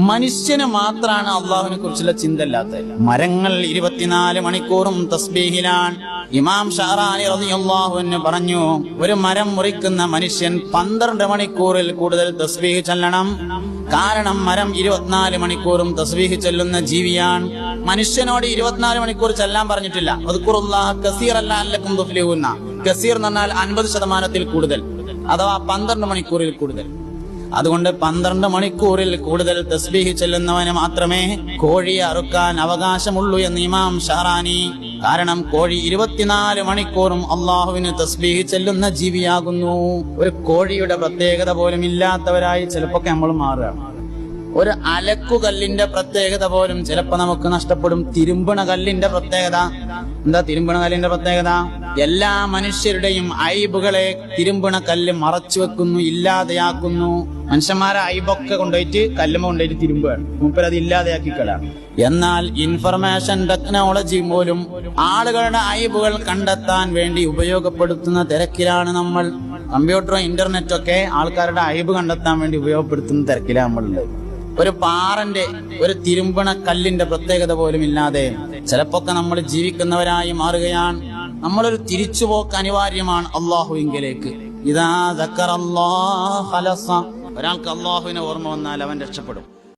മനുഷ്യന് മാത്രമാണ് അള്ളാഹുവിനെ കുറിച്ചുള്ള ചിന്ത അല്ലാത്തത്. മരങ്ങൾ 24 മണിക്കൂറും തസ്ബീഹിലാണ്. ഇമാം ഷഅറാനി റളിയല്ലാഹു അൻഹു പറഞ്ഞു, ഒരു മരം മുറിക്കുന്ന മനുഷ്യൻ 12 മണിക്കൂറിൽ കൂടുതൽ തസ്ബീഹ് ചൊല്ലണം. കാരണം മരം 24 മണിക്കൂറും തസ്ബീഹ് ചൊല്ലുന്ന ജീവിയാണ്. മനുഷ്യനോട് 24 മണിക്കൂർ ചെല്ലാൻ പറഞ്ഞിട്ടില്ല. വദ്കുറുല്ലാഹ കസീറൻ ലഅല്ലകും തുഫ്ലിഹൂന. കസീർ എന്ന് പറഞ്ഞാൽ 50% കൂടുതൽ, അഥവാ 12 മണിക്കൂറിൽ കൂടുതൽ. അതുകൊണ്ട് 12 മണിക്കൂറിൽ കൂടുതൽ തസ്ബീഹ് ചെല്ലുന്നവന് മാത്രമേ കോഴിയെ അറുക്കാൻ അവകാശമുള്ളൂ എന്ന് ഇമാം ഷഅറാനി. കാരണം കോഴി 24 മണിക്കൂറും അള്ളാഹുവിന് തസ്ബീഹ് ചെല്ലുന്ന ജീവിയാകുന്നു. ഒരു കോഴിയുടെ പ്രത്യേകത പോലും ഇല്ലാത്തവരായി ചിലപ്പോ നമ്മൾ മാറുകയാണ്. ഒരു അലക്കുകല്ലിന്റെ പ്രത്യേകത പോലും ചിലപ്പോ നമുക്ക് നഷ്ടപ്പെടും. തിരുമ്പണ കല്ലിന്റെ പ്രത്യേകത എന്താ? തിരുമ്പണ കല്ലിന്റെ പ്രത്യേകത എല്ലാ മനുഷ്യരുടെയും ഐബുകളെ തിരുമ്പണ കല്ല് മറച്ചു വെക്കുന്നു, ഇല്ലാതെയാക്കുന്നു. മനുഷ്യന്മാരെ ഐബൊക്കെ കൊണ്ടുപോയിട്ട് കല്ലുമ്മ കൊണ്ടുപോയിട്ട് തിരുമ്പുകയാണ്. മൂപ്പരത് ഇല്ലാതെയാക്കി കളയാണ്. എന്നാൽ ഇൻഫർമേഷൻ ടെക്നോളജി പോലും ആളുകളുടെ ഐബുകൾ കണ്ടെത്താൻ വേണ്ടി ഉപയോഗപ്പെടുത്തുന്ന തിരക്കിലാണ് നമ്മൾ. കമ്പ്യൂട്ടറും ഇന്റർനെറ്റും ഒക്കെ ആൾക്കാരുടെ ഐബ് കണ്ടെത്താൻ വേണ്ടി ഉപയോഗപ്പെടുത്തുന്ന തിരക്കിലാണ് നമ്മളുള്ളത്. ഒരു പാറന്റെ, ഒരു തിരുമ്പണ കല്ലിന്റെ പ്രത്യേകത പോലും ഇല്ലാതെ ചിലപ്പോഴൊക്കെ നമ്മൾ ജീവിക്കുന്നവരായി മാറുകയാണ്. നമ്മളൊരു തിരിച്ചുപോക്ക് അനിവാര്യമാണ് അള്ളാഹുവിങ്കലേക്ക്. ഇദാ ദക്കറല്ലാഹ ഖലസ. ഒരാൾക്ക് അള്ളാഹുവിനെ ഓർമ്മ വന്നാൽ അവൻ രക്ഷപ്പെടും.